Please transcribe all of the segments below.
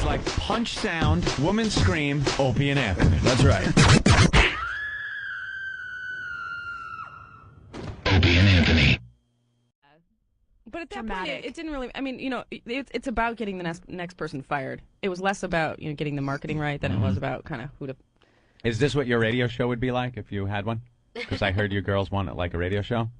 like punch sound, woman scream, Opie and Anthony. That's right. Opie and Anthony. But at that point, it didn't really. I mean, it's about getting the next person fired. It was less about getting the marketing right than it was about kind of who to. Is this what your radio show would be like if you had one? Because I heard you girls want like a radio show.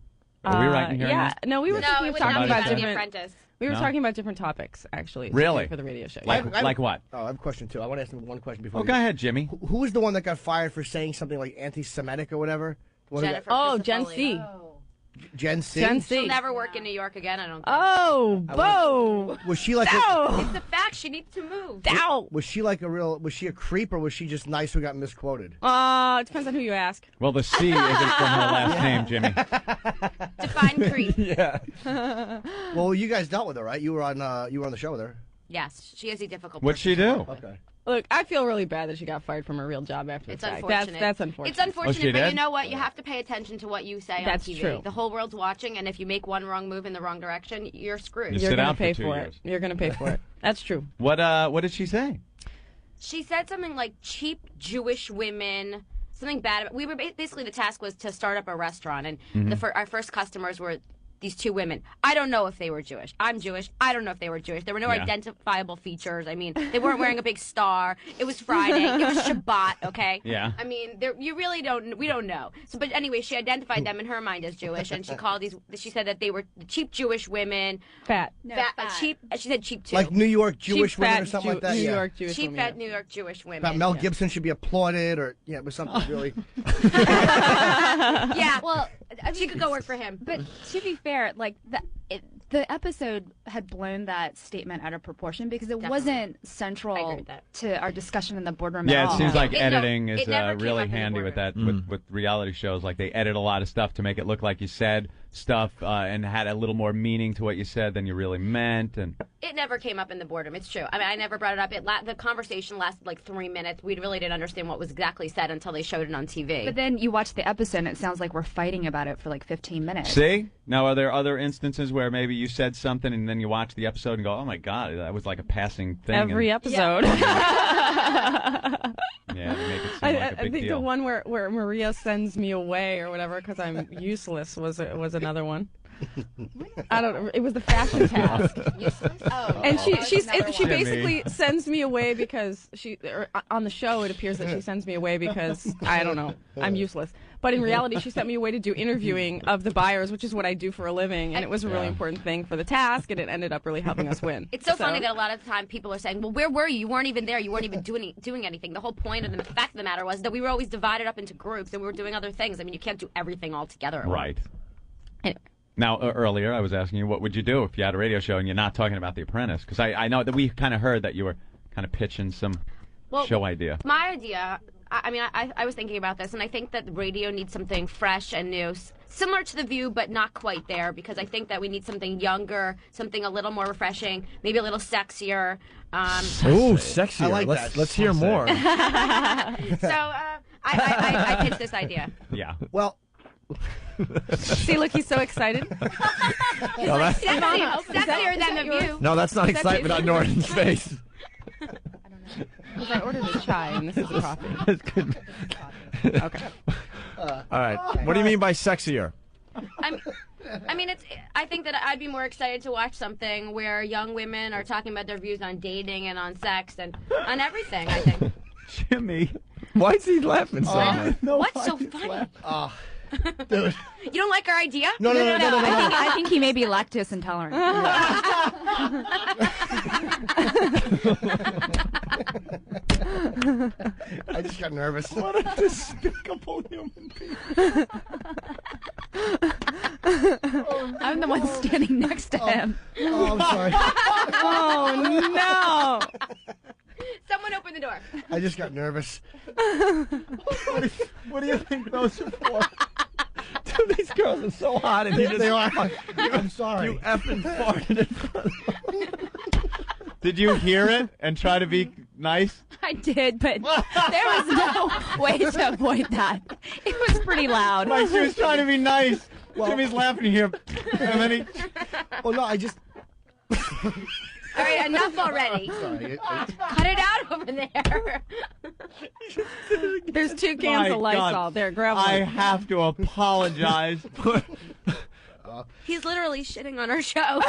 Are we right in hearing that? No, we were talking about the Apprentice. We were talking about different topics, actually. Really? For the radio show. Like what? Oh, I have a question, too. I want to ask him one question before. Oh, go ahead, Jimmy. Who was the one that got fired for saying something like anti-Semitic or whatever? Jen C. Jen C? Jen C. She'll never work in New York again, I don't think. Oh, Bo! Was she like It's a fact. She needs to move. Was she like was she a creep, or was she just nice who got misquoted? It depends on who you ask. Well, the C isn't from her last name, Jimmy. Define creep. Yeah. Well, you guys dealt with her, right? You were on the show with her. Yes, she is a difficult person. What'd she do? Okay. Look, I feel really bad that she got fired from her real job after It's the fact. unfortunate. That's unfortunate. It's unfortunate, she but did? you know what? You have to pay attention to what you say That's on TV. true. The whole world's watching, and if you make one wrong move in the wrong direction, you're screwed. You You're sit going out to pay for 2 for years. it. You're going to pay for it. That's true. What did she say? She said something like cheap Jewish women, something bad. We were basically, the task was to start up a restaurant, and our first customers were these two women. I don't know if they were Jewish. I'm Jewish. I don't know if they were Jewish. There were no identifiable features. I mean, they weren't wearing a big star. It was Friday. It was Shabbat, okay? Yeah. I mean, you really don't, we don't know. So, but anyway, she identified them in her mind as Jewish, and she said that they were cheap Jewish women. Fat. Cheap, she said cheap too. Like New York Jewish Cheap, women fat or something like that? New Yeah. York Jewish cheap, women. fat New York Jewish women. That Mel Gibson should be applauded, or it was something really. Yeah, well, she could go work for him. But to be fair, like the episode had blown that statement out of proportion because it wasn't central to our discussion in the boardroom at all. Yeah, it seems like editing is never came really up in the handy with that. boardroom. With reality shows, like they edit a lot of stuff to make it look like you said stuff and had a little more meaning to what you said than you really meant. And it never came up in the boardroom. It's true. I mean, I never brought it up. The conversation lasted like 3 minutes. We really didn't understand what was exactly said until they showed it on TV. But then you watch the episode, and it sounds like we're fighting about it for like 15 minutes. See? Now, are there other instances where maybe you said something and then you watch the episode and go, oh, my God, that was like a passing thing? Every episode. Yeah, they make it seem like a big I think deal. the one where Maria sends me away or whatever because I'm useless was another one. I don't know. It was the fashion task. Useless? Oh. And she Jimmy. basically sends me away because on the show it appears that she sends me away because I don't know, I'm useless. But in reality she sent me away to do interviewing of the buyers, which is what I do for a living, and it was a really important thing for the task, and it ended up really helping us win. It's so funny that a lot of the time people are saying, well, where were you? You weren't even there. You weren't even doing anything. The whole point of the fact of the matter was that we were always divided up into groups and we were doing other things. I mean, you can't do everything all together. Right. Anyway. Now, earlier I was asking you what would you do if you had a radio show and you're not talking about The Apprentice? Because I know that we kind of heard that you were kind of pitching some show idea. My idea, I was thinking about this, and I think that radio needs something fresh and new, similar to The View, but not quite there, because I think that we need something younger, something a little more refreshing, maybe a little sexier. Ooh, sexier. I like that. Let's hear more. So I pitched this idea. Yeah. Well. See, look, he's so excited. He's like, sexier than The View. No, that's not excitement on Norton's face. I don't know. Because I ordered a chai, and this is a coffee. That's good. Okay. All right. What do you mean by sexier? I think that I'd be more excited to watch something where young women are talking about their views on dating and on sex and on everything, I think. Jimmy. Why is he laughing so much? What's so funny? Dude. You don't like our idea? No. I think he may be lactose intolerant. I just got nervous. What a despicable human being. I'm the one standing next to him. Oh, I'm sorry. Oh, no. Someone open the door. I just got nervous. What do you think those are for? Dude, these girls are so hot, and They are. I'm sorry. You effing farted in front of them. Did you hear it and try to be nice? I did, but there was no way to avoid that. It was pretty loud. Like she was trying to be nice. Jimmy's laughing here. And then he... Oh, no, I just... All right, enough already. Sorry. Cut it out over there. There's 2 cans of Lysol. There, grab one. I have to apologize. He's literally shitting on our show.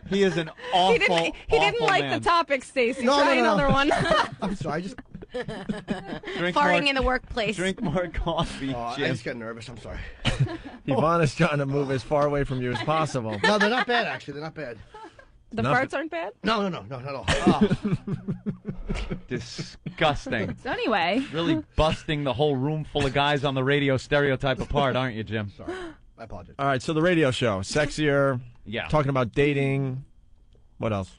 He is an awful, He didn't awful like man. the topic, Stacey. No, Try no, no. another one. I'm sorry. I just. Farting in the workplace. Drink more coffee, I Jim. just get nervous. I'm sorry. Ivana's trying to move as far away from you as possible. No, they're not bad. Actually, they're not bad. The farts aren't bad? No, not at all. Oh. Disgusting. So anyway, Really busting the whole room full of guys on the radio stereotype apart, aren't you, Jim? Sorry. I apologize. All right, so the radio show, sexier. Yeah. Talking about dating. What else?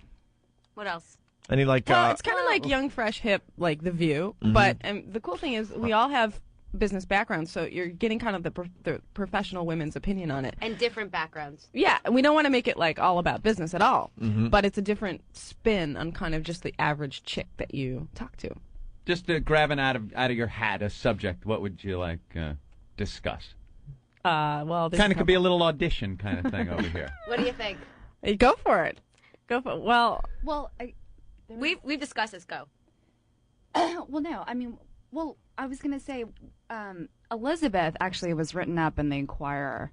What else? Any like? Well, it's kind of like young, fresh, hip, like The View. But the cool thing is we all have business backgrounds, so you're getting kind of the professional women's opinion on it. And different backgrounds. Yeah, we don't want to make it like all about business at all, but it's a different spin on kind of just the average chick that you talk to. Just grabbing out of your hat a subject, what would you like discuss? Well, Kind of could be a little audition kind of thing over here. What do you think? Hey, go for it. Go for it. Well, We've discussed this. Go. well, no, I mean, well, I was gonna say, Elizabeth actually was written up in the Inquirer.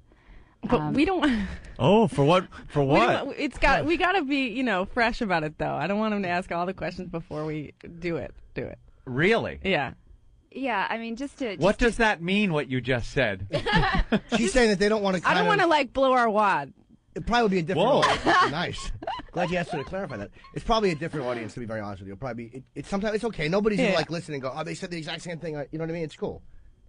but we don't. Oh, for what? For We what? gotta be fresh about it though. I don't want them to ask all the questions before we do it. Really? Yeah. Yeah, I mean, What does that mean, what you just said? She's saying that they don't want to. I don't want to like blow our wad. It probably would be a different. Whoa. Audience. Nice. Glad you asked her to clarify that. It's probably a different audience, to be very honest with you. It'll probably be. It's sometimes it's okay. Nobody's gonna like listen and go, oh, they said the exact same thing. You know what I mean? It's cool.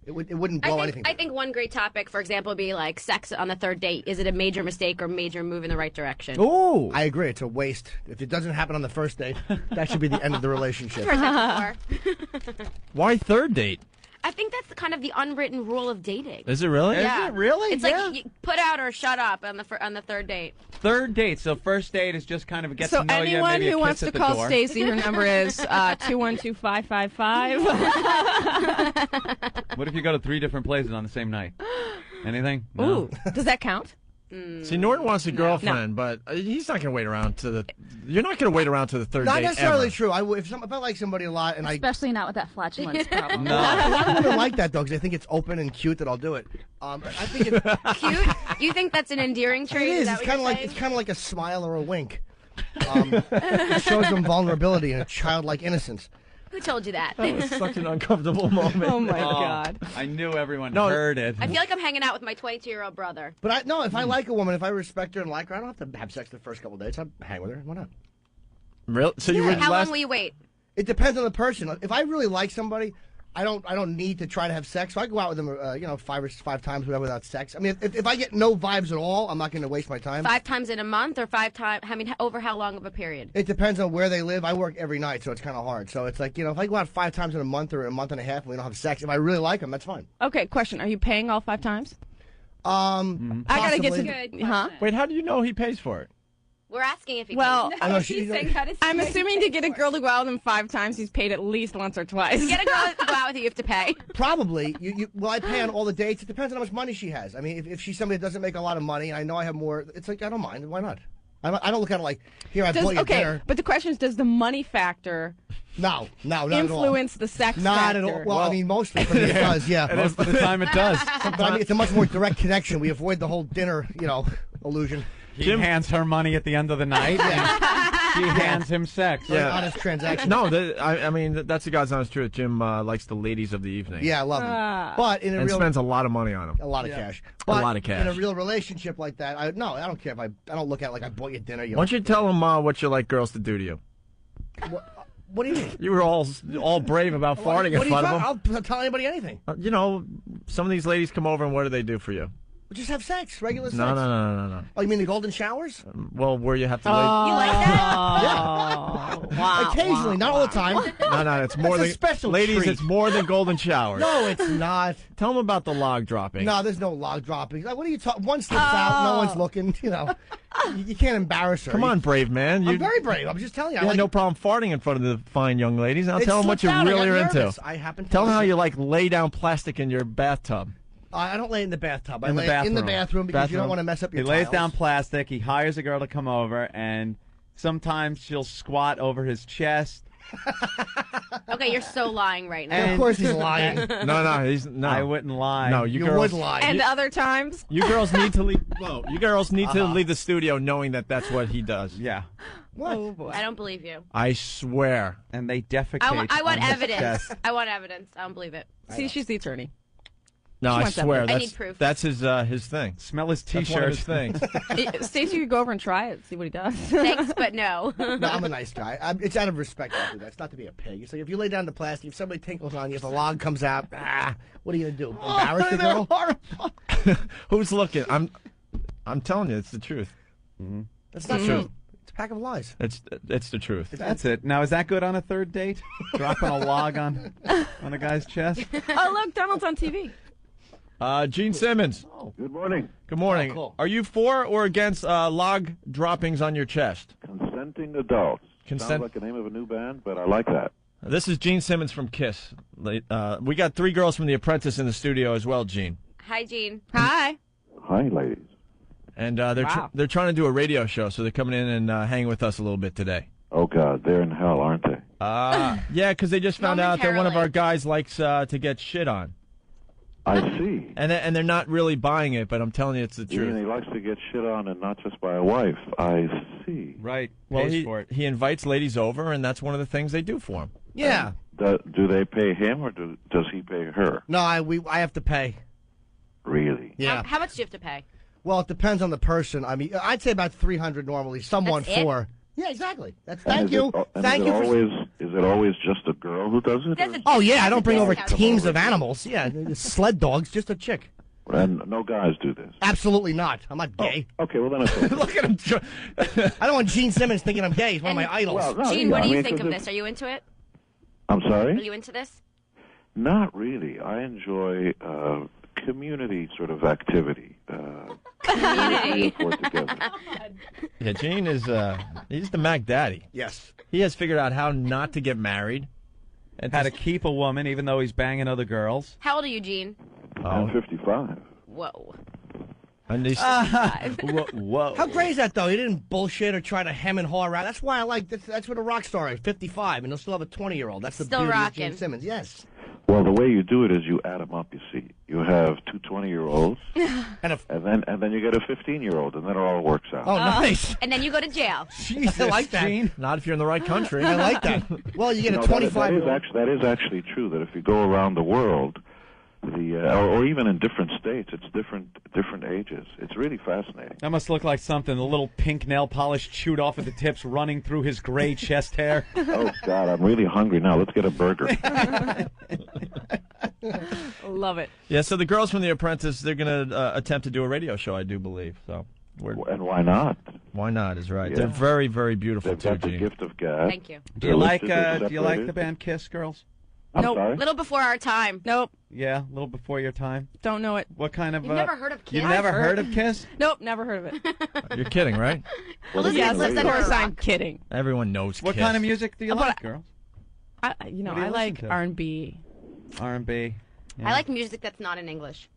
It wouldn't blow anything. I think one great topic, for example, would be like sex on the third date. Is it a major mistake or major move in the right direction? Oh, I agree. It's a waste. If it doesn't happen on the first date, that should be the end of the relationship. why third date? I think that's kind of the unwritten rule of dating. Is it really? Yeah. Is it really? It's like you put out or shut up on the third date. Third date. So first date is just kind of a get So to know you. anyone Maybe a who kiss wants to at the call door. Stacey, her number is 212-555. What if you go to 3 different places on the same night? Anything? No. Ooh, does that count? See, Norton wants a girlfriend, but he's not going to wait around to the. You're not going to wait around to the third Not date. necessarily ever. true. If I like somebody a lot and especially not with that flatulence problem. No. a lot of women like that though, because I think it's open and cute that I'll do it. I think it's Cute? You think that's an endearing trait? It is. That It's what kind of you're like saying? a smile or a wink. It shows them vulnerability and a childlike innocence. Who told you that? That was such an uncomfortable moment. Oh my God. I knew everyone No. heard it. I feel like I'm hanging out with my 22-year-old brother. But if I like a woman, if I respect her and like her, I don't have to have sex the first couple dates. I'll hang with her. Why not? Really? So you were How last. long will you wait? It depends on the person. If I really like somebody, I don't need to try to have sex. So I go out with them, 5 times, whatever, without sex. I mean, if I get no vibes at all, I'm not going to waste my time. 5 times in a month or 5 times? I mean, over how long of a period? It depends on where they live. I work every night, so it's kind of hard. So it's like, if I go out 5 times in a month or a month and a half and we don't have sex, if I really like them, that's fine. Okay, question. Are you paying all 5 times? Possibly. I gotta get to Good huh? question. Wait, how do you know he pays for it? We're asking if he Well, I know She's saying how to I'm say assuming to get a girl to go out with him 5 times, he's paid at least once or twice. to get a girl to go out with you, you have to pay. Probably. Well, I pay on all the dates. It depends on how much money she has. I mean, if she's somebody that doesn't make a lot of money, and I know I have more, it's like, I don't mind. Why not? I don't look at it like, here, I bought you dinner. But the question is, does the money factor No, not at all. influence the sex Not factor? at all. Well, I mean, mostly, but it does, yeah. Most of the time it does. But I mean, it's a much more direct connection. We avoid the whole dinner, illusion. He hands her money at the end of the night, and she hands him sex. Very honest transaction. No, I mean that's the God's honest truth. Jim likes the ladies of the evening. Yeah, I love them. But in a and real, spends a lot of money on them. a lot of cash. A But lot of cash. in a real relationship like that, I don't care if I don't look at it like I bought you dinner. Why don't you tell him what you like girls to do to you? What do you mean? You were all brave about farting in What are you front of talking? them. I'll tell anybody anything. Some of these ladies come over and what do they do for you? Just have sex, regular sex. No. Oh, you mean the golden showers? Well, where you have to lay. You like that? Wow. Occasionally, not all the time. No, it's more That's a than special ladies. treat. It's more than golden showers. No, it's not. Tell them about the log dropping. No, there's no log dropping. Like, what are you talking? One slips out, no one's looking. You can't embarrass her. Come on, brave man. I'm very brave. I'm just telling you. You had no problem farting in front of the fine young ladies. Now tell them what you really are into. I happen to Tell them how you like lay down plastic in your bathtub. I don't lay in the bathtub. I In the lay in the bathroom. bathroom because you don't want to mess up your He lays tiles. down plastic. He hires a girl to come over, and Sometimes she'll squat over his chest. Okay, you're so lying right now. And of course he's lying. No. I wouldn't lie. No, you girls would lie. And other times? You girls need to leave. Whoa, you girls need to leave the studio knowing that that's what he does. Yeah. What? Oh, boy. I don't believe you. I swear. And they defecate. I want on his evidence. chest. I want evidence. I don't believe it. See, she's the attorney. No, She I wants swear. evidence. I That's, need proof. that's his thing. Smell his That's one of his T-shirt. things. Stacey could go over and try it, see what he does. Thanks, but no. No, I'm a nice guy. It's out of respect to do that. It's not to be a pig. It's like if you lay down the plastic, if somebody tinkles on you, if the log comes out, what are you gonna do? Embarrass the girl? Who's looking? I'm telling you, it's the truth. That's not true. It's a pack of lies. It's the truth. That's it. Now, is that good on a third date? Dropping a log on a guy's chest? Oh, look, Donald's on TV. Gene Simmons. Good morning. Good morning. Oh, cool. Are you for or against log droppings on your chest? Consenting adults. Consent- Sounds like the name of a new band, but I like that. This is Gene Simmons from Kiss. We got 3 girls from The Apprentice in the studio as well, Gene. Hi, Gene. Hi. Hi, ladies. And Wow. they're trying to do a radio show, so they're coming in and hanging with us a little bit today. Oh, God, they're in hell, aren't they? Yeah, because they just found out that one of Momentarily. our guys likes to get shit on. I see. And they're not really buying it, but I'm telling you, it's the You mean truth. he likes to get shit on and not just by a wife. I see. Right. Well, Pays for it. he invites ladies over, and that's one of the things they do for him. Yeah. Do they pay him or does he pay her? No, I have to pay. Really? Yeah. How much do you have to pay? Well, it depends on the person. I mean, I'd say about 300 normally. Someone That's it? for. Yeah, exactly. That's. And Thank is you. it- and Thank is you it for. always, is it always just a girl who does it? That's or- Oh yeah, I don't bring over Discount. teams of animals. Yeah, sled dogs, just a chick. And no guys do this. Absolutely not. I'm not gay. Okay, well then it's okay. Look at him. I don't want Gene Simmons thinking I'm gay. He's one of my idols. Well, no, Gene, yeah, what do I you mean, think of 'cause this? Are you into it? I'm Are sorry? you into this? Not really. I enjoy community sort of activity. Community. Work together. Yeah, Gene is he's the Mac Daddy. Yes. He has figured out how not to get married. And How to keep a woman even though he's banging other girls. How old are you, Gene? I'm 55. Whoa. and he's, Whoa. How great is that though? He didn't bullshit or try to hem and haw around. That's why I like. That's what a rock star is. 55, and he'll still have a 20-year-old. That's the Still beauty rocking. of Gene Simmons. Yes. Well, the way you do it is you add them up. You see, you have 2 20-year-olds, And a. and then you get a 15-year-old, and then it all works out. Oh, nice. And then you go to jail. Jeez, I like that. Gene. not if you're in the right country. I like that. Well, you get a No, that is 25-year-old. that is actually true. That if you go around the world, or even in different states, it's different ages. It's really fascinating. That must look like something. The little pink nail polish chewed off at the tips running through his gray chest hair. Oh God, I'm really hungry now. Let's get a burger. Love it. Yeah, so the girls from The Apprentice, they're going to attempt to do a radio show, I do believe. So And why not? why not is right. Yeah. They're very, very beautiful, They've too, got the Gene. gift of gab. Thank you. Do you like Separated. the band Kiss, girls? I'm Nope. sorry. Little before our time. Nope. Yeah, a little before your time. Don't know it. What kind of? You've never heard of Kiss? You've never heard of Kiss? Nope, never heard of it. You're kidding, right? Well, Listen, Yes, they're of doing course radio. I'm kidding. Everyone knows What Kiss. kind of music do you But like, girls? I What do you I like listen to? R&B. R&B. Yeah. I like music that's not in English.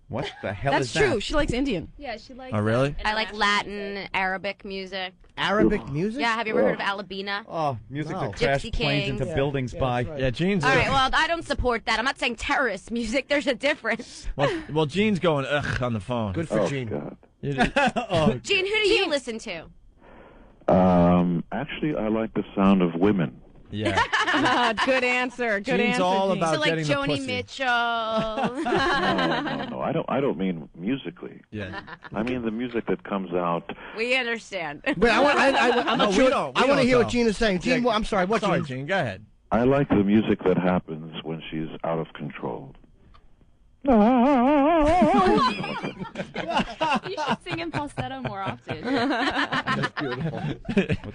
What the hell That's is that? true. She likes Indian. Yeah, she likes. Oh, really? I like Latin, Arabic music. Arabic music? Yeah, have you ever heard of Alabina? Oh, music No. that crash Gypsy planes Kings. into Yeah. buildings by. that's right. Yeah, Gene's... All right, well, I don't support that. I'm not saying terrorist music. There's a difference. well, Gene's going, ugh, on the phone. Good for Oh Gene. God. Gene, who do you listen to? Actually, I like the sound of women. Yeah. Good answer. Good Gene's answer. all Gene. about So like getting the Joni pussy. Mitchell. No. I don't mean musically. Yeah. I mean the music that comes out. We understand. Wait, I'm No, not we sure. don't. I We want to don't, hear what though. Gene is saying. Gene, Yeah. I'm sorry. What Sorry, Gene? Gene, go ahead. I like the music that happens when she's out of control. You should sing in falsetto more often. With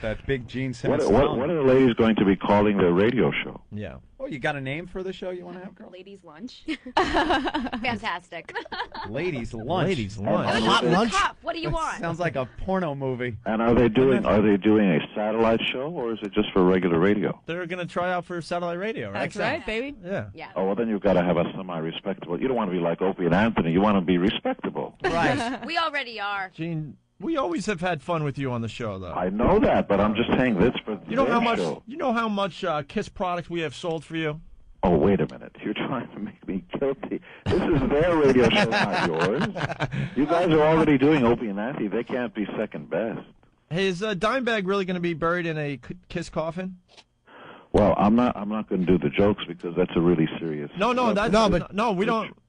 that big Gene Simmons What sound. are the ladies going to be calling their radio show? Yeah. Oh, you got a name for the show you want to have, girl? Ladies' lunch. Fantastic. Ladies Lunch. Ladies' lunch. I was Hot just a lunch? cop. What do you want? Sounds like a porno movie. And are they doing a satellite show or is it just for regular radio? They're going to try out for satellite radio, right? That's right, baby. Yeah. Yeah. Oh well, then you've got to have a semi-respectable. You don't want to be like Opie and Anthony. You want to be respectable. Right. We already are. Gene, We always have had fun with you on the show, though. I know that, but I'm just saying this for show. You know how much Kiss product we have sold for you? Oh, wait a minute. You're trying to make me guilty. This is their radio show, not yours. You guys are already doing Opie and Anthony. They can't be second best. Hey, is Dimebag really going to be buried in a Kiss coffin? Well, I'm not going to do the jokes because that's a really serious. We don't.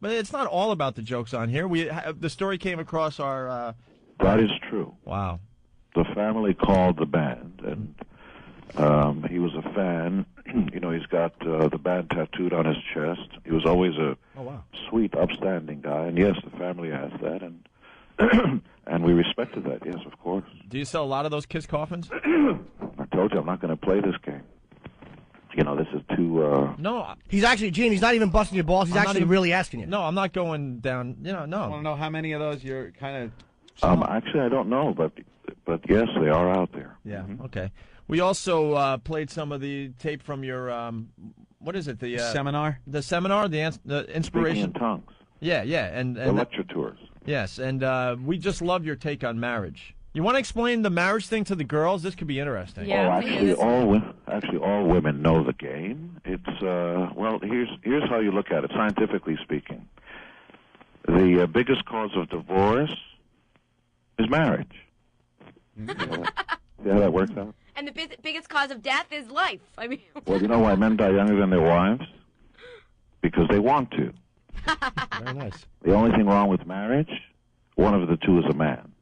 But it's not all about the jokes on here. The story came across our. That is true. Wow. The family called the band, and he was a fan. You know, he's got the band tattooed on his chest. He was always a sweet, upstanding guy, and yes, the family asked that, and and we respected that. Yes, of course. Do you sell a lot of those Kiss coffins? I told you I'm not going to play this game. You know, this is too... No. He's actually, Gene, he's not even busting your balls. He's actually really asking you. No, I'm not going down, no. I want to know how many of those you're kind of... Actually, I don't know, but yes, they are out there. Yeah, okay. We also played some of the tape from your, what is it? The seminar? The seminar, the inspiration. Speaking in tongues. Yeah, and the lecture tours. Yes, and we just love your take on marriage. You want to explain the marriage thing to the girls? This could be interesting. Yeah, actually, all women know the game. It's well, here's how you look at it, scientifically speaking. The biggest cause of divorce is marriage. See how that works out? And the biggest cause of death is life. I mean, well, you know why men die younger than their wives? Because they want to. Very nice. The only thing wrong with marriage, one of the two is a man.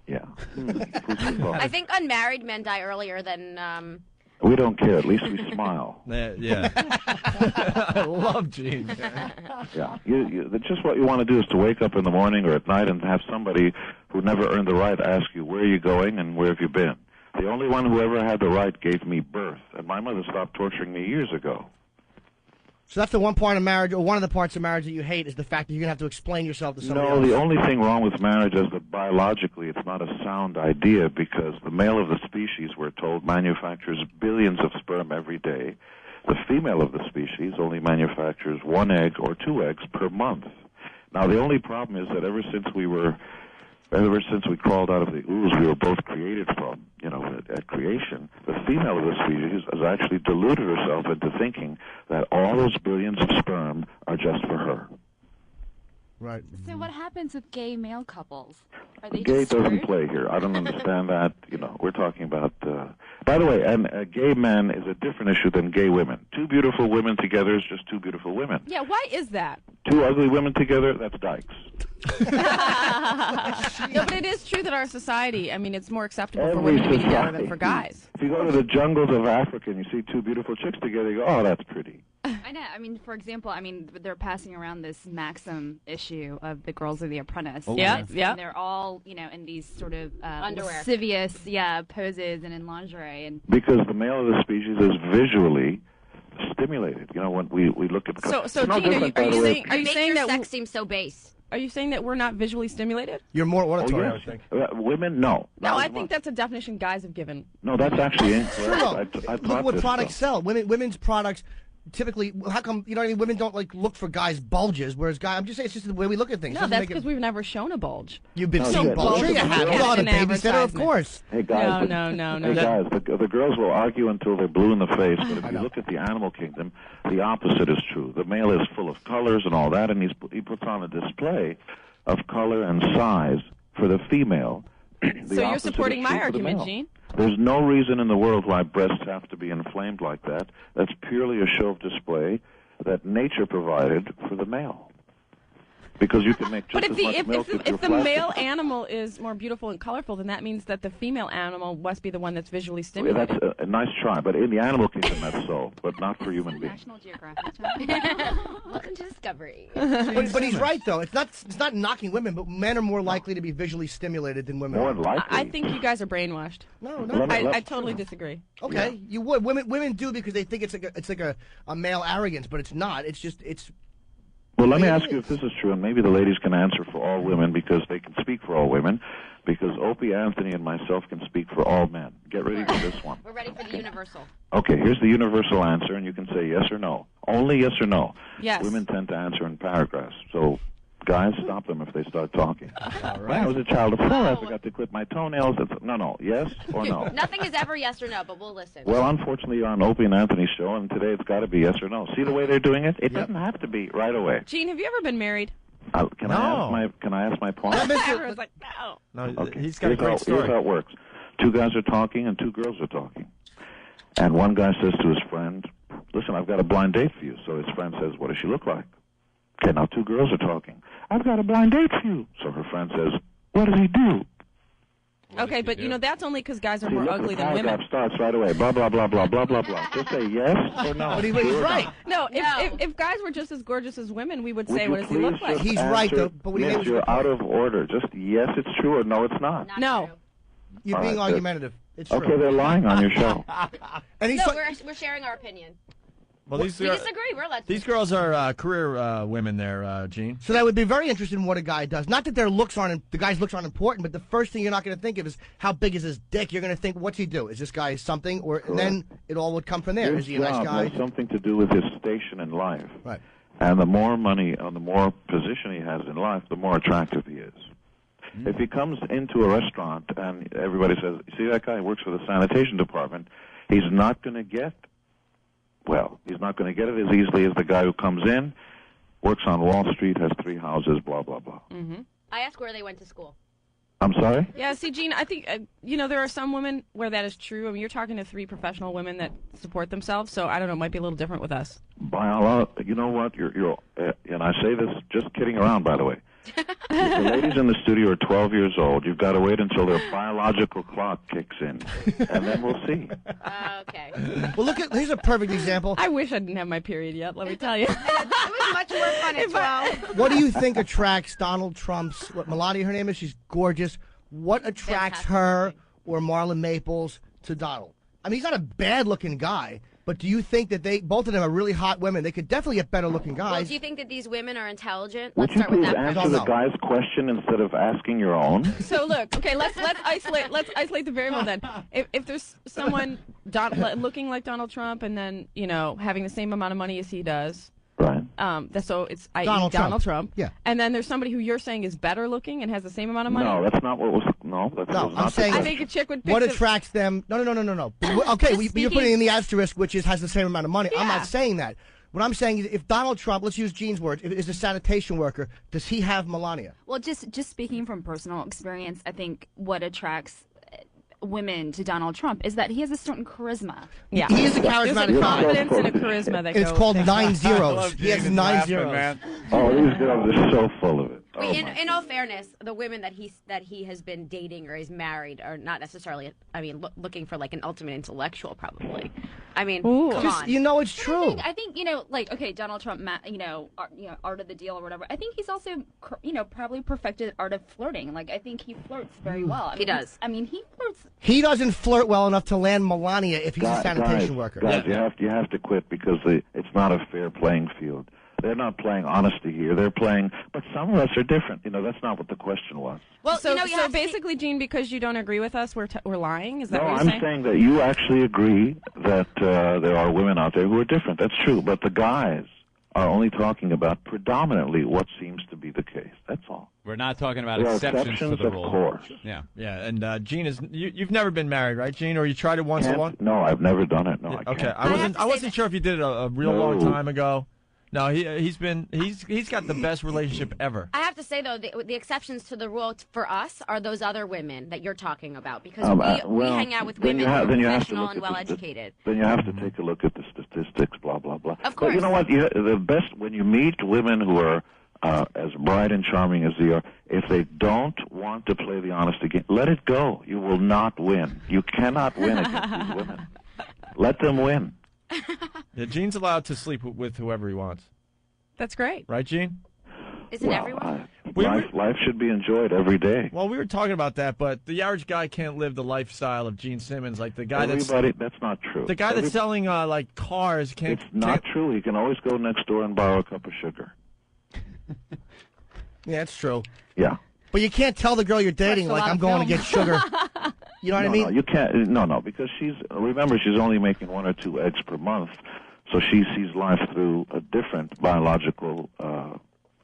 Yeah. I think unmarried men die earlier than... We don't care. At least we smile. Yeah. I love Gene. Yeah. Just what you want to do is to wake up in the morning or at night and have somebody who never earned the right ask you, where are you going and where have you been? The only one who ever had the right gave me birth, and my mother stopped torturing me years ago. So that's the one part of marriage, or one of the parts of marriage that you hate, is the fact that you're going to have to explain yourself to somebody else. No, the only thing wrong with marriage is that biologically it's not a sound idea, because the male of the species, we're told, manufactures billions of sperm every day. The female of the species only manufactures 1 egg or 2 eggs per month. Now, the only problem is that ever since we crawled out of the ooze we were both created from, at creation, the female of the species has actually deluded herself into thinking that all those billions of sperm are just for her. Right. So what happens with gay male couples? Are they Gay just doesn't screwed? play here. I don't understand that. We're talking about... By the way, and gay men is a different issue than gay women. 2 beautiful women together is just 2 beautiful women. Yeah, why is that? 2 ugly women together, that's dykes. No, but it is true that our society, it's more acceptable for women to be together than for guys. If you go to the jungles of Africa and you see 2 beautiful chicks together, you go, oh, that's pretty. I know. For example, they're passing around this Maxim issue of the girls of the Apprentice. Oh, yeah. And they're all, in these sort of underwear, lascivious, poses and in lingerie. And because the male of the species is visually stimulated. When we look at... So Gene, are you saying that sex seems so base? Are you saying that we're not visually stimulated? You're more auditory, I would think. Women, no. No, I think that's a definition guys have given. No, that's actually incorrect. Look what products sell. Women's products typically, how come, women don't look for guys' bulges, whereas guys, I'm just saying it's just the way we look at things. No, that's because we've never shown a bulge. You've been shown bulge. Sure you have. You're on a babysitter, of course. Hey, guys. No. Hey, guys, the girls will argue until they're blue in the face, but if you look at the animal kingdom, the opposite is true. The male is full of colors and all that, and he puts on a display of color and size for the female. So you're supporting my argument, Gene? There's no reason in the world why breasts have to be inflamed like that. That's purely a show of display that nature provided for the male. Because you can make just as much milk if the male animal is more beautiful and colorful, then that means that the female animal must be the one that's visually stimulated. That's a nice try, but in the animal kingdom that's so, but not for human beings. National Geographic. Welcome to Discovery. But he's right, though. It's not knocking women, but men are more likely to be visually stimulated than women More are. likely. I think you guys are brainwashed. No. I totally disagree. Okay, Yeah. you would. Women do because they think it's like a male arrogance, but it's not. It's just Well, let me ask you if this is true, and maybe the ladies can answer for all women because they can speak for all women, because Opie, Anthony, and myself can speak for all men. Get ready for this one. We're ready for the universal. Okay, here's the universal answer, and you can say yes or no. Only yes or no. Yes. Women tend to answer in paragraphs, so Guys, stop them if they start talking. When I was a child of 4, I forgot to clip my toenails. No. Yes or no? Nothing is ever yes or no, but we'll listen. Well, unfortunately, you're on Opie and Anthony's show, and today it's got to be yes or no. See the way they're doing it? It doesn't have to be right away. Gene, have you ever been married? Can I ask my point? Everyone's like, no. No, Okay. he's got a great story. Here's how it works. 2 guys are talking and 2 girls are talking. And one guy says to his friend, listen, I've got a blind date for you. So his friend says, what does she look like? Okay, now 2 girls are talking. I've got a blind date for you. So her friend says, what does he do? Okay, but that's only because guys are more ugly than women. The paragraph starts right away. Blah, blah, blah, blah, blah, blah, blah. Just say yes or no. But he's right. No, if guys were just as gorgeous as women, we would say, what does he look like? He's right, though. But Miss, you're out of order. Just yes, it's true, or no, it's not. No. You're being argumentative. It's true. Okay, they're lying on your show. And we're sharing our opinion. Well, We disagree. We're allowed to. These girls are career women there, Gene. So that would be very interesting in what a guy does. Not that the guy's looks aren't important, but the first thing you're not going to think of is how big is his dick. You're going to think, what's he do? Is this guy something? And then it all would come from there. His is he a nice guy? has something to do with his station in life. Right. And the more money, or the more position he has in life, the more attractive he is. If he comes into a restaurant and everybody says, see that guy works for the sanitation department, he's not going to get it as easily as the guy who comes in, works on Wall Street, has 3 houses, blah, blah, blah. Mm-hmm. I asked where they went to school. I'm sorry? Yeah, see, Gene, I think, there are some women where that is true. I mean, you're talking to 3 professional women that support themselves, so I don't know, it might be a little different with us. By Allah, you know what? And I say this just kidding around, by the way. The ladies in the studio are 12 years old. You've got to wait until their biological clock kicks in, and then we'll see. Okay. Well, here's a perfect example. I wish I didn't have my period yet, let me tell you. It was much more fun at 12. What do you think attracts Donald Trump's, Melania, her name is? She's gorgeous. What attracts her or Marlon Maples to Donald? I mean, he's not a bad-looking guy. But do you think that both of them are really hot women? They could definitely get better-looking guys. Well, do you think that these women are intelligent? Would Let's start you with please that. answer the guy's question instead of asking your own? So look, okay, let's isolate the variable then. If there's someone looking like Donald Trump and then having the same amount of money as he does. Right. So it's Donald Trump. Yeah. And then there's somebody who you're saying is better looking and has the same amount of money. No, that's not what was. No, that's no. I'm saying I think a chick would. What attracts them? No. Okay, you're putting in the asterisk, which has the same amount of money. Yeah. I'm not saying that. What I'm saying is, if Donald Trump, let's use Gene's words, is a sanitation worker, does he have Melania? Well, just speaking from personal experience, I think what attracts women to Donald Trump is that he has a certain charisma. Yeah, he is a charismatic. There's a confidence and a charisma that it's called 9 zeros. He has 9 zeros. Man. Oh, these girls are so full of it. In all fairness, the women that he has been dating or is married are not necessarily. I mean, looking for like an ultimate intellectual, probably. I mean, come on. It's true. I think okay, Donald Trump, art of the deal or whatever. I think he's also, probably perfected art of flirting. Like, I think he flirts very well. He does. He flirts. He doesn't flirt well enough to land Melania if he's a sanitation worker. Guys, you have to quit because it's not a fair playing field. They're not playing honesty here. They're playing, but some of us are different. That's not what the question was. Well, so basically, Gene, because you don't agree with us, we're lying? Is that what you're saying? No, I'm saying that you actually agree that there are women out there who are different. That's true. But the guys are only talking about predominantly what seems to be the case. That's all. We're not talking about exceptions to the rule. Of course. Yeah. Yeah, and Gene you've never been married, right, Gene? Or you tried it once alone? No, I've never done it. No, I can't. Okay, I wasn't sure if you did it a real long time ago. No, he's got the best relationship ever. I have to say though, the exceptions to the rule for us are those other women that you're talking about because we hang out with women who are professional and well educated. Then you have to take a look at the statistics, blah blah blah. Of course. But you know what? The best when you meet women who are as bright and charming as they are, if they don't want to play the honesty game, let it go. You will not win. You cannot win against these women. Let them win. Yeah, Gene's allowed to sleep with whoever he wants. That's great. Right, Gene? Isn't everyone? Life should be enjoyed every day. Well, we were talking about that, but the average guy can't live the lifestyle of Gene Simmons. Like the guy that's not true. The guy that's selling like cars can't. It's not true. He can always go next door and borrow a cup of sugar. Yeah, it's true. Yeah. But you can't tell the girl you're dating, like, I'm going to get sugar. You know what I mean? No, you can't. No, because she's only making 1 or 2 eggs per month, so she sees life through a different biological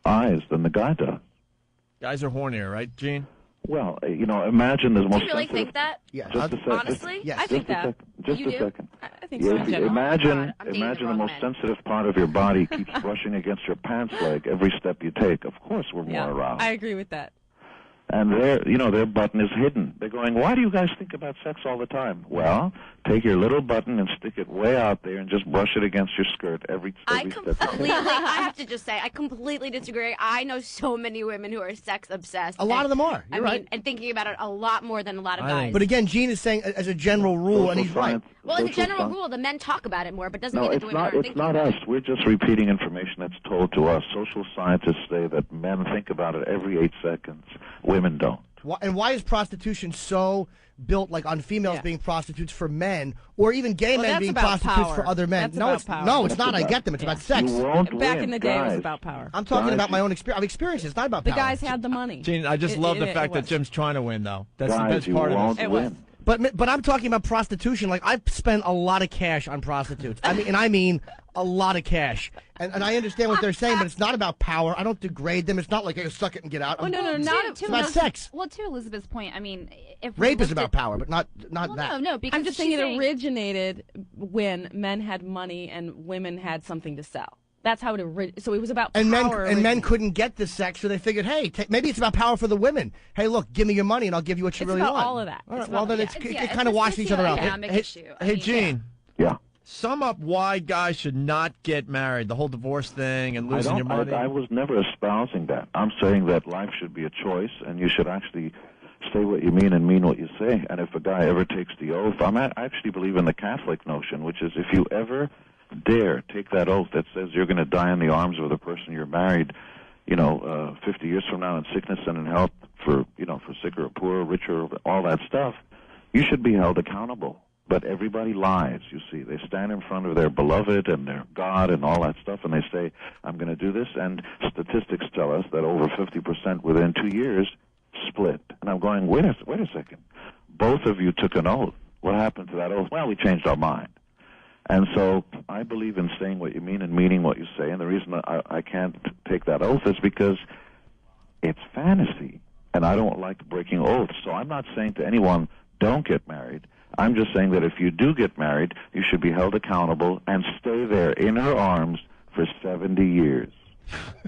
eyes than the guy does. Guys are hornier, right, Gene? Well, imagine the most. Do you really sensitive... think that? Yeah. Just a second. Honestly, yes. I think that. Just You a do? second. I think so in general. Imagine I'm dating the wrong most men. sensitive part of your body keeps brushing against your pants leg every step you take. Of course, we're more aroused. I agree with that. And their button is hidden. They're going, why do you guys think about sex all the time? Well, take your little button and stick it way out there and just brush it against your skirt every step you take. I have to just say, I completely disagree. I know so many women who are sex obsessed. A lot of them are. You're right. And thinking about it a lot more than a lot of guys. But again, Gene is saying as a general rule, and he's right. Well, as a general rule, the men talk about it more, but doesn't mean that the women aren't it's thinking not about us. it. We're just repeating information that's told to us. Social scientists say that men think about it every 8 seconds. Women don't. And why is prostitution so built like on females being prostitutes for men, or even gay men being prostitutes for other men? That's it's not. I get them. It's about sex. Back in the day, it was about power. I'm talking about my own experience. I've experienced it. It's not about power. The guys had the money. Gene, I just love the fact that Jim's trying to win, though. That's guys, the best part of this. It was. But I'm talking about prostitution. Like, I've spent a lot of cash on prostitutes. I mean a lot of cash. And I understand what they're saying, but it's not about power. I don't degrade them. It's not like, hey, suck it and get out. Oh, no, It's about sex. Well, to Elizabeth's point, I mean, if rape is about power, but not that. No, because I'm just saying it originated when men had money and women had something to sell. That's how it originated. So it was about power. And men couldn't get the sex, so they figured, hey, maybe it's about power for the women. Hey, look, give me your money, and I'll give you what you really want. It's about all of that. All right, well, then it kind of washes each other out. Hey, Gene. Yeah. Sum up why guys should not get married, the whole divorce thing and losing your money. I was never espousing that. I'm saying that life should be a choice, and you should actually say what you mean and mean what you say. And if a guy ever takes the oath, I actually believe in the Catholic notion, which is if you ever dare take that oath that says you're going to die in the arms of the person you're married, 50 years from now in sickness and in health, for sick or poor, rich or all that stuff, you should be held accountable. But everybody lies, you see. They stand in front of their beloved and their God and all that stuff, and they say, I'm going to do this. And statistics tell us that over 50% within 2 years split. And I'm going, wait a second. Both of you took an oath. What happened to that oath? Well, we changed our mind. And so I believe in saying what you mean and meaning what you say. And the reason I can't take that oath is because it's fantasy, and I don't like breaking oaths. So I'm not saying to anyone, don't get married. I'm just saying that if you do get married, you should be held accountable and stay there in her arms for 70 years.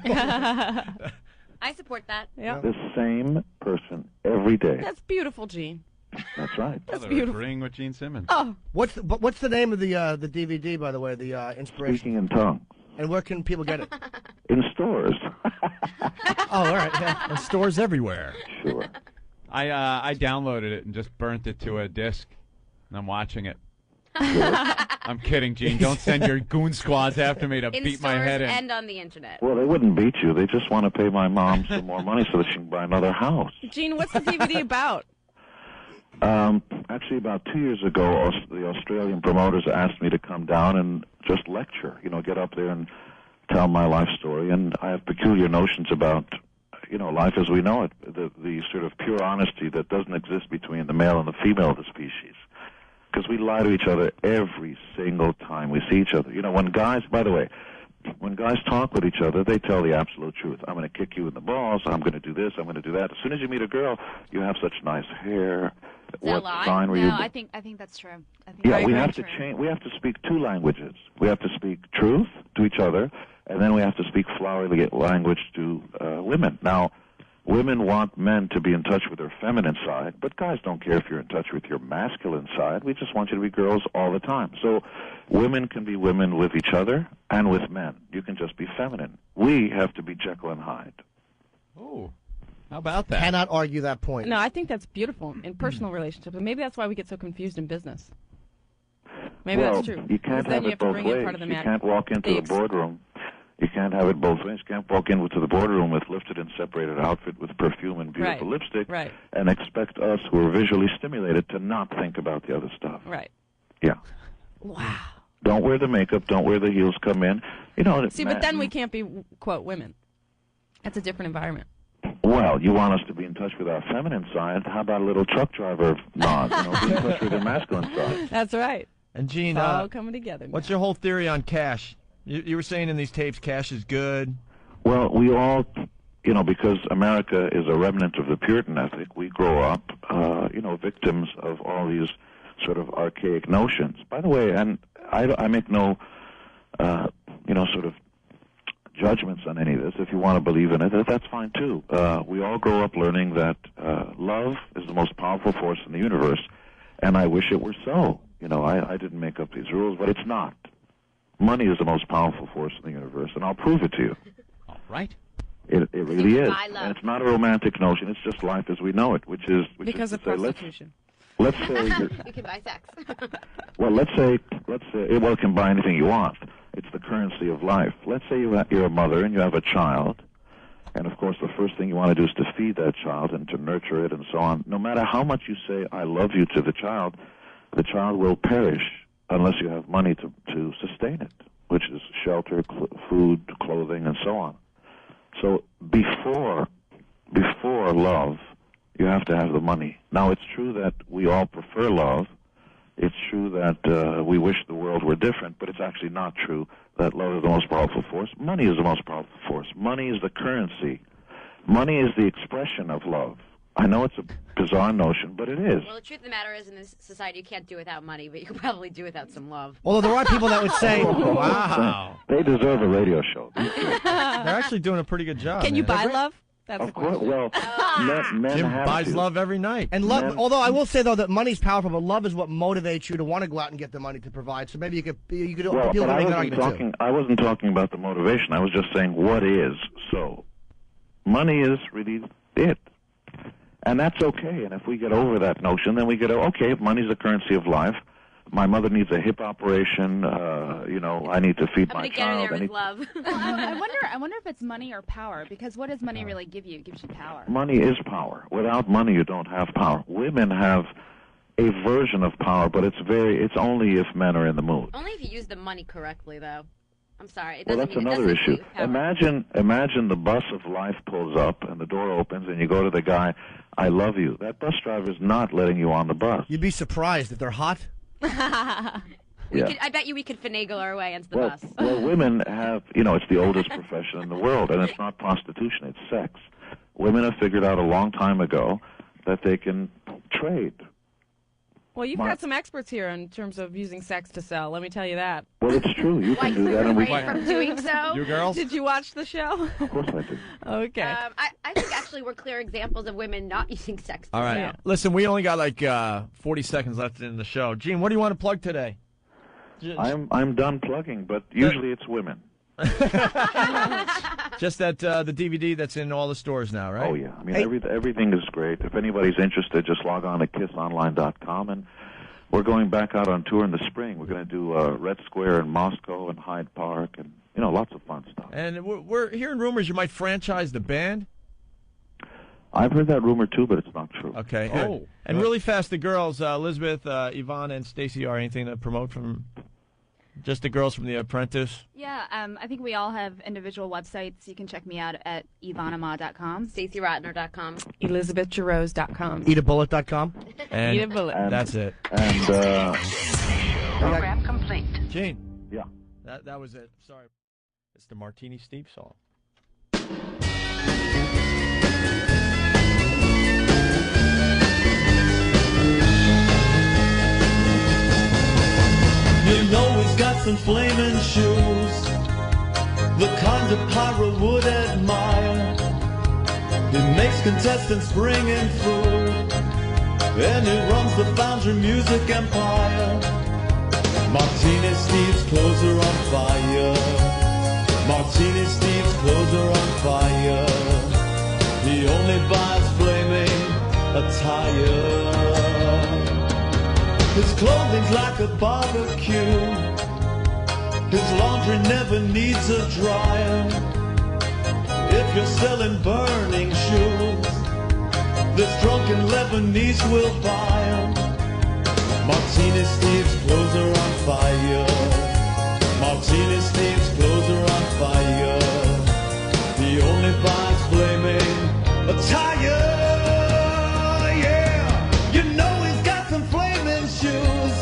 I support that. Yeah. The same person every day. That's beautiful, Gene. That's right. That's beautiful. Agreeing with Gene Simmons. Oh. What's the name of the DVD, by the way, the inspiration? Speaking in tongues. And where can people get it? In stores. Oh, all right. Yeah. And stores everywhere. Sure. I downloaded it and just burnt it to a disc, and I'm watching it. I'm kidding, Gene. Don't send your goon squads after me to beat my head in. And on the internet. Well, they wouldn't beat you. They just want to pay my mom some more money so that she can buy another house. Gene, what's the DVD about? Actually, about 2 years ago, the Australian promoters asked me to come down and just lecture, get up there and tell my life story. And I have peculiar notions about, life as we know it, the sort of pure honesty that doesn't exist between the male and the female of the species. Because we lie to each other every single time we see each other. When guys, by the way, when guys talk with each other, they tell the absolute truth. I'm going to kick you in the balls. I'm going to do this. I'm going to do that. As soon as you meet a girl, you have such nice hair. What sign were you? No, I think that's true. We have to change. We have to speak two languages. We have to speak truth to each other, and then we have to speak flowery language to women. Now, women want men to be in touch with their feminine side, but guys don't care if you're in touch with your masculine side. We just want you to be girls all the time. So women can be women with each other and with men. You can just be feminine. We have to be Jekyll and Hyde. Oh, how about that? Cannot argue that point. No, I think that's beautiful in personal relationships, and maybe that's why we get so confused in business. Maybe that's true. You can't have it both ways. You can't walk into the boardroom. You can't have it both ways. You can't walk into the boardroom with lifted and separated outfit with perfume and beautiful lipstick and expect us who are visually stimulated to not think about the other stuff. Right. Yeah. Wow. Don't wear the makeup. Don't wear the heels. Come in. See, but then we can't be, quote, women. That's a different environment. Well, you want us to be in touch with our feminine side. How about a little truck driver nod? Be in touch with your masculine side. That's right. And Gene, it's all coming together. What's your whole theory on cash? You were saying in these tapes cash is good. Well, we all, because America is a remnant of the Puritan ethic, we grow up, victims of all these sort of archaic notions. By the way, and I make no, sort of judgments on any of this. If you want to believe in it, that's fine too. We all grow up learning that love is the most powerful force in the universe, and I wish it were so. I didn't make up these rules, but it's not. Money is the most powerful force in the universe, and I'll prove it to you. All right. It really is. And it's not a romantic notion. It's just life as we know it, which is because of prostitution. Let's say you can buy sex. well, let's say it can buy anything you want. It's the currency of life. Let's say you're a mother and you have a child, and of course the first thing you want to do is to feed that child and to nurture it and so on. No matter how much you say "I love you" to the child will perish unless you have money to sustain it, which is shelter, food, clothing, and so on. So before love, you have to have the money. Now, it's true that we all prefer love. It's true that we wish the world were different, but it's actually not true that love is the most powerful force. Money is the most powerful force. Money is the currency. Money is the expression of love. I know it's a bizarre notion, but it is. Well, the truth of the matter is, in this society, you can't do without money, but you can probably do without some love. Although there are people that would say, Wow. They deserve a radio show. They're actually doing a pretty good job. Can you man. buy love? That's Of course. Well, men Jim have buys to. love every night. and love. Men- Although I will say though that money's powerful, but love is what motivates you to want to go out and get the money to provide. So maybe you could Well, appeal but to I make an wasn't argument too. I wasn't talking about the motivation. I was just saying what is. So, money is really it. And that's okay. And if we get over that notion, then we get, okay, if money's the currency of life, my mother needs a hip operation, I need to feed I'm my going to get her child. there with love. I wonder if it's money or power, because what does money really give you? It gives you power. Money is power. Without money, you don't have power. Women have a version of power, but it's only if men are in the mood. Only if you use the money correctly, though. I'm sorry. It Well, doesn't that's mean, another it doesn't issue. equate power. Imagine the bus of life pulls up and the door opens and you go to the guy, "I love you." That bus driver is not letting you on the bus. You'd be surprised if they're hot. Yeah. I bet you we could finagle our way into the Well, bus. well, women have, it's the oldest profession in the world, and it's not prostitution, it's sex. Women have figured out a long time ago that they can trade. Well, you've got some experts here in terms of using sex to sell. Let me tell you that. Well, it's true. You can do that, and we Refrain from doing so. You girls? Did you watch the show? Of course I do. Okay. I think actually we're clear examples of women not using sex. All right. Yeah. Listen, we only got like 40 seconds left in the show. Gene, what do you want to plug today? I'm done plugging, but usually it's women. Just that the DVD that's in all the stores now, right? Oh, yeah. I mean, everything is great. If anybody's interested, just log on to kissonline.com, and we're going back out on tour in the spring. We're going to do Red Square in Moscow and Hyde Park, and, lots of fun stuff. And we're hearing rumors you might franchise the band. I've heard that rumor, too, but it's not true. Okay. Oh. And really fast, the girls, Elizabeth, Ivana, and Stacy, are anything to promote from just the girls from The Apprentice? Yeah, I think we all have individual websites. You can check me out at ivanama.com. StaceyRotner.com. ElizabethJarose.com. Eatabullet.com. And Eat a bullet. that's it. And, Program complete. Gene. yeah. That was it. Sorry. It's the Martini Steve song. You know he's got some flaming shoes, the kind of pirate would admire. He makes contestants bring in food, and he runs the Foundry Music Empire. Martini Steve's clothes are on fire. Martini Steve's clothes are on fire. He only buys flaming attire. His clothing's like a barbecue. His laundry never needs a dryer. If you're selling burning shoes, this drunken Lebanese will buy 'em. Martini Steve's clothes are on fire. Martini Steve's clothes are on fire. He only buys flaming attire. Yeah, you know he's got some flaming shoes,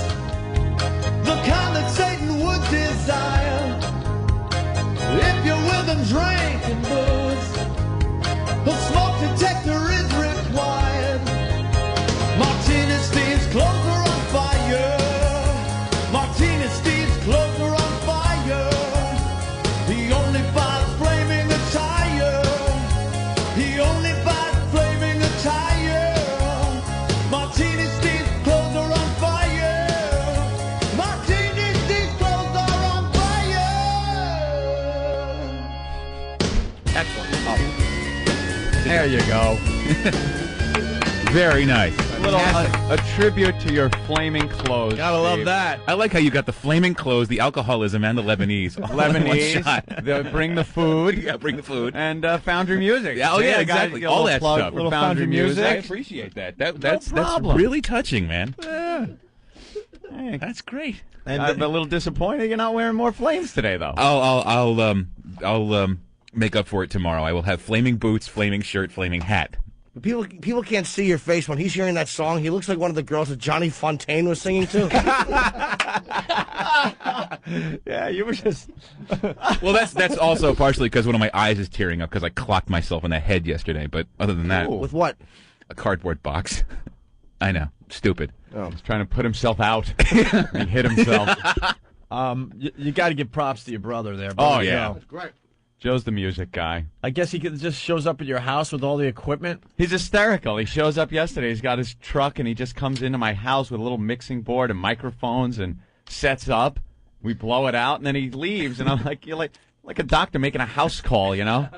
the kind that Satan would desire. If you're with him drinking booze, There you go. Very nice. A tribute to your flaming clothes. Gotta love that. I like how you got the flaming clothes, the alcoholism, and the Lebanese. Lebanese. Bring the food. Yeah, bring the food. And Foundry Music. Yeah, Exactly. All that stuff. Little Foundry Music. I appreciate that. That's really touching, man. Yeah. Hey, that's great. And I'm a little disappointed you're not wearing more flames today, though. I'll make up for it tomorrow. I will have flaming boots, flaming shirt, flaming hat. People can't see your face when he's hearing that song. He looks like one of the girls that Johnny Fontaine was singing to. Yeah, you were just. Well, that's also partially because one of my eyes is tearing up because I clocked myself in the head yesterday. But other than that, with what? A cardboard box. I know, stupid. Oh, he's trying to put himself out. He hit himself. You got to give props to your brother there. Oh yeah, That's great. Joe's the music guy. I guess he just shows up at your house with all the equipment. He's hysterical. He shows up yesterday. He's got his truck, and he just comes into my house with a little mixing board and microphones and sets up. We blow it out, and then he leaves. And I'm like, you're like a doctor making a house call, you know?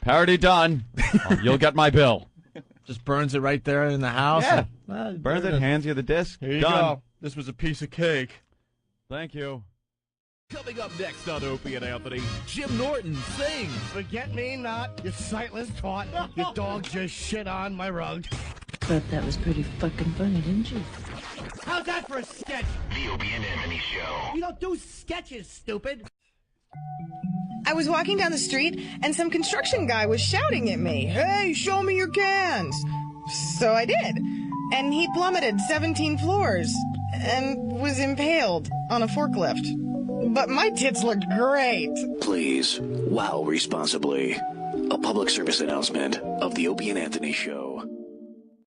Parody done. You'll get my bill. Just burns it right there in the house. Yeah. And, Burns it, hands you the disc. Here you done. go. This was a piece of cake. Thank you. Coming up next on Opie and Anthony, Jim Norton sings. Forget me not, you sightless twat. Your dog just shit on my rug. Thought that was pretty fucking funny, didn't you? How's that for a sketch? The Opie and Anthony Show. You don't do sketches, stupid. I was walking down the street, and some construction guy was shouting at me, "Hey, show me your cans!" So I did. And he plummeted 17 floors and was impaled on a forklift. But my tits looked great. Please, wow responsibly. A public service announcement of the Opie and Anthony Show.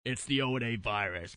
It's the O&A virus.